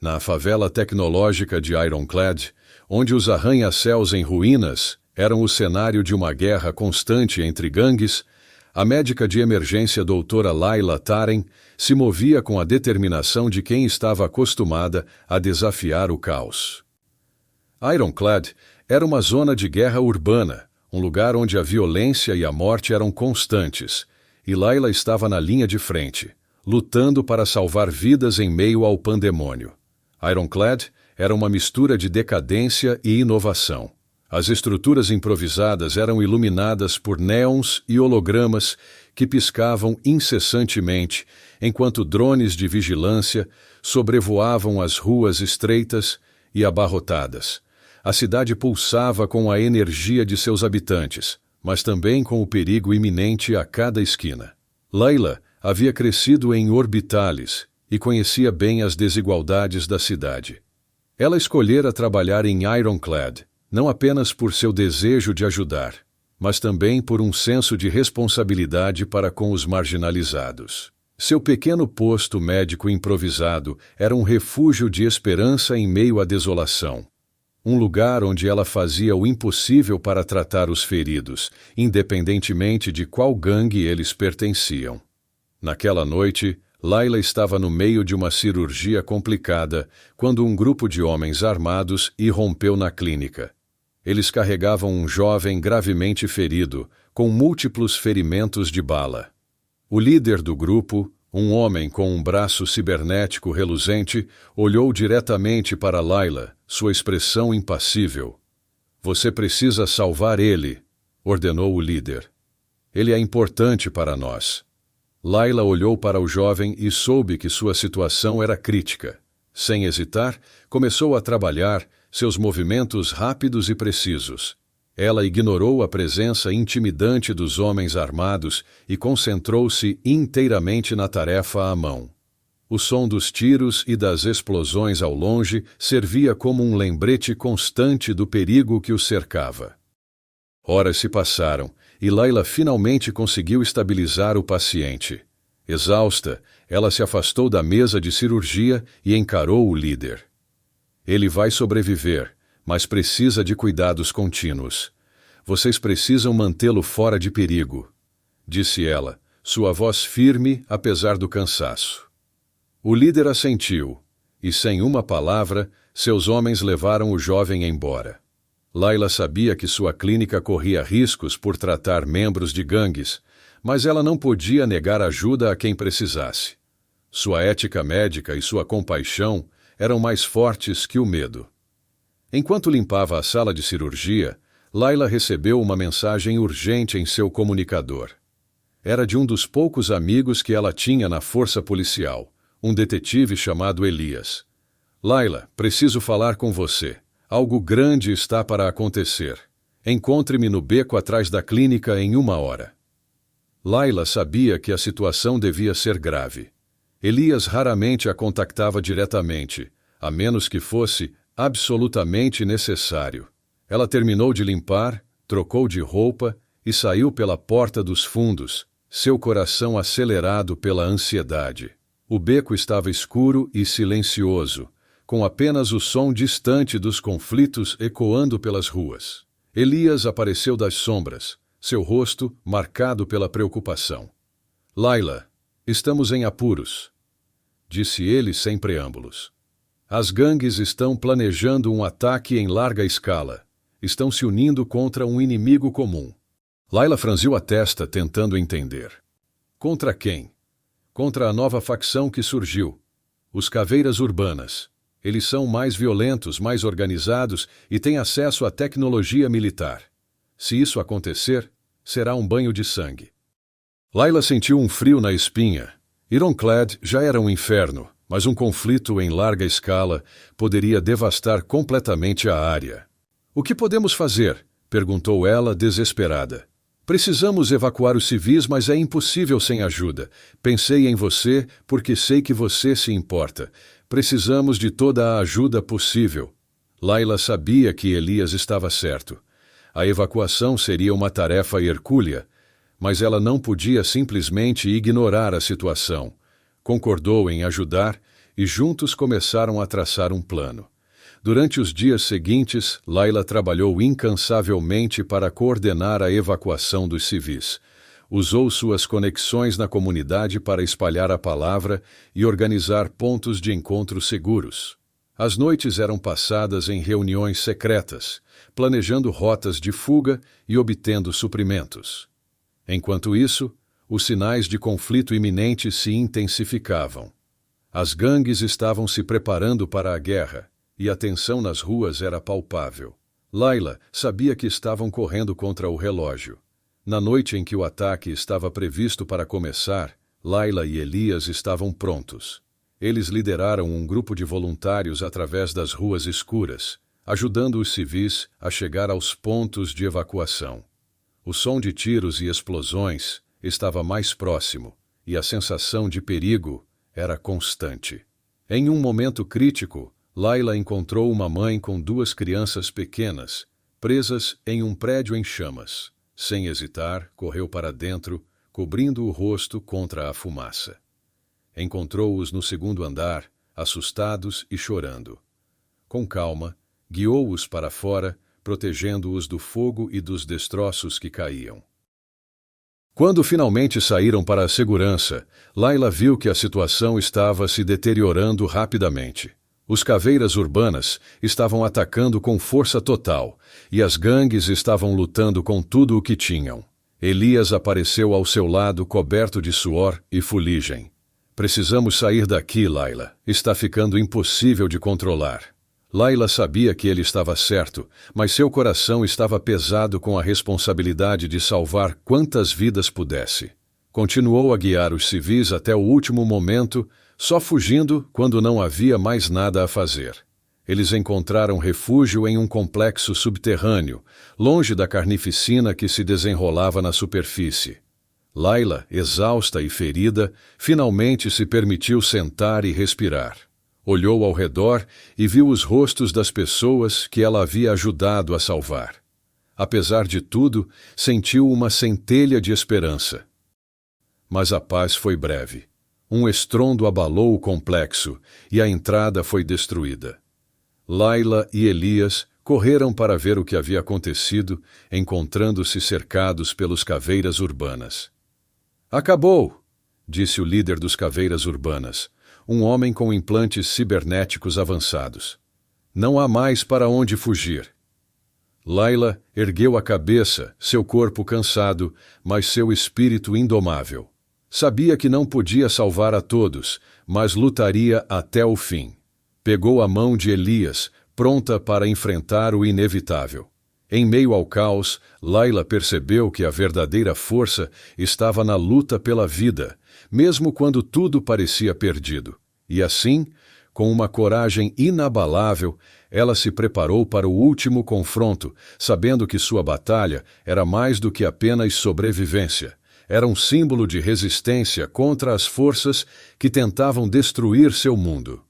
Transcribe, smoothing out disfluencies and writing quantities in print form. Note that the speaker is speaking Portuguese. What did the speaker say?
Na favela tecnológica de Ironclad, onde os arranha-céus em ruínas eram o cenário de uma guerra constante entre gangues, a médica de emergência doutora Layla Taren se movia com a determinação de quem estava acostumada a desafiar o caos. Ironclad era uma zona de guerra urbana, um lugar onde a violência e a morte eram constantes, e Layla estava na linha de frente, lutando para salvar vidas em meio ao pandemônio. Ironclad era uma mistura de decadência e inovação. As estruturas improvisadas eram iluminadas por néons e hologramas que piscavam incessantemente, enquanto drones de vigilância sobrevoavam as ruas estreitas e abarrotadas. A cidade pulsava com a energia de seus habitantes, mas também com o perigo iminente a cada esquina. Layla havia crescido em Orbitalis e conhecia bem as desigualdades da cidade. Ela escolhera trabalhar em Ironclad, não apenas por seu desejo de ajudar, mas também por um senso de responsabilidade para com os marginalizados. Seu pequeno posto médico improvisado era um refúgio de esperança em meio à desolação. Um lugar onde ela fazia o impossível para tratar os feridos, independentemente de qual gangue eles pertenciam. Naquela noite, Layla estava no meio de uma cirurgia complicada quando um grupo de homens armados irrompeu na clínica. Eles carregavam um jovem gravemente ferido, com múltiplos ferimentos de bala. O líder do grupo, um homem com um braço cibernético reluzente, olhou diretamente para Layla, sua expressão impassível. "Você precisa salvar ele", ordenou o líder. "Ele é importante para nós." Layla olhou para o jovem e soube que sua situação era crítica. Sem hesitar, começou a trabalhar, seus movimentos rápidos e precisos. Ela ignorou a presença intimidante dos homens armados e concentrou-se inteiramente na tarefa à mão. O som dos tiros e das explosões ao longe servia como um lembrete constante do perigo que o cercava. Horas se passaram e Layla finalmente conseguiu estabilizar o paciente. Exausta, ela se afastou da mesa de cirurgia e encarou o líder. "Ele vai sobreviver, mas precisa de cuidados contínuos. Vocês precisam mantê-lo fora de perigo", disse ela, sua voz firme apesar do cansaço. O líder assentiu, e sem uma palavra, seus homens levaram o jovem embora. Layla sabia que sua clínica corria riscos por tratar membros de gangues, mas ela não podia negar ajuda a quem precisasse. Sua ética médica e sua compaixão eram mais fortes que o medo. Enquanto limpava a sala de cirurgia, Layla recebeu uma mensagem urgente em seu comunicador. Era de um dos poucos amigos que ela tinha na força policial, um detetive chamado Elias. "Layla, preciso falar com você. Algo grande está para acontecer. Encontre-me no beco atrás da clínica em 1 hora." Layla sabia que a situação devia ser grave. Elias raramente a contactava diretamente, a menos que fosse absolutamente necessário. Ela terminou de limpar, trocou de roupa e saiu pela porta dos fundos, seu coração acelerado pela ansiedade. O beco estava escuro e silencioso, com apenas o som distante dos conflitos ecoando pelas ruas. Elias apareceu das sombras, seu rosto marcado pela preocupação. "Layla, estamos em apuros", disse ele sem preâmbulos. "As gangues estão planejando um ataque em larga escala. Estão se unindo contra um inimigo comum." Layla franziu a testa tentando entender. Contra quem? Contra a nova facção que surgiu, os Caveiras Urbanas. Eles são mais violentos, mais organizados e têm acesso à tecnologia militar. Se isso acontecer, será um banho de sangue. Layla sentiu um frio na espinha. Ironclad já era um inferno, mas um conflito em larga escala poderia devastar completamente a área. "O que podemos fazer?", perguntou ela, desesperada. "Precisamos evacuar os civis, mas é impossível sem ajuda. Pensei em você porque sei que você se importa. Precisamos de toda a ajuda possível." Layla sabia que Elias estava certo. A evacuação seria uma tarefa hercúlea, mas ela não podia simplesmente ignorar a situação. Concordou em ajudar e juntos começaram a traçar um plano. Durante os dias seguintes, Layla trabalhou incansavelmente para coordenar a evacuação dos civis. Usou suas conexões na comunidade para espalhar a palavra e organizar pontos de encontro seguros. As noites eram passadas em reuniões secretas, planejando rotas de fuga e obtendo suprimentos. Enquanto isso, os sinais de conflito iminente se intensificavam. As gangues estavam se preparando para a guerra, e a tensão nas ruas era palpável. Layla sabia que estavam correndo contra o relógio. Na noite em que o ataque estava previsto para começar, Layla e Elias estavam prontos. Eles lideraram um grupo de voluntários através das ruas escuras, ajudando os civis a chegar aos pontos de evacuação. O som de tiros e explosões estava mais próximo, e a sensação de perigo era constante. Em um momento crítico, Layla encontrou uma mãe com 2 crianças pequenas, presas em um prédio em chamas. Sem hesitar, correu para dentro, cobrindo o rosto contra a fumaça. Encontrou-os no 2º andar, assustados e chorando. Com calma, guiou-os para fora, protegendo-os do fogo e dos destroços que caíam. Quando finalmente saíram para a segurança, Layla viu que a situação estava se deteriorando rapidamente. Os caveiras urbanas estavam atacando com força total, e as gangues estavam lutando com tudo o que tinham. Elias apareceu ao seu lado coberto de suor e fuligem. Precisamos sair daqui, Layla. Está ficando impossível de controlar. Layla sabia que ele estava certo, mas seu coração estava pesado com a responsabilidade de salvar quantas vidas pudesse. Continuou a guiar os civis até o último momento, só fugindo quando não havia mais nada a fazer. Eles encontraram refúgio em um complexo subterrâneo, longe da carnificina que se desenrolava na superfície. Layla, exausta e ferida, finalmente se permitiu sentar e respirar. Olhou ao redor e viu os rostos das pessoas que ela havia ajudado a salvar. Apesar de tudo, sentiu uma centelha de esperança. Mas a paz foi breve. Um estrondo abalou o complexo e a entrada foi destruída. Layla e Elias correram para ver o que havia acontecido, encontrando-se cercados pelos caveiras urbanas. "Acabou", disse o líder dos caveiras urbanas, um homem com implantes cibernéticos avançados. "Não há mais para onde fugir." Layla ergueu a cabeça, seu corpo cansado, mas seu espírito indomável. Sabia que não podia salvar a todos, mas lutaria até o fim. Pegou a mão de Elias, pronta para enfrentar o inevitável. Em meio ao caos, Layla percebeu que a verdadeira força estava na luta pela vida, mesmo quando tudo parecia perdido. E assim, com uma coragem inabalável, ela se preparou para o último confronto, sabendo que sua batalha era mais do que apenas sobrevivência. Era um símbolo de resistência contra as forças que tentavam destruir seu mundo.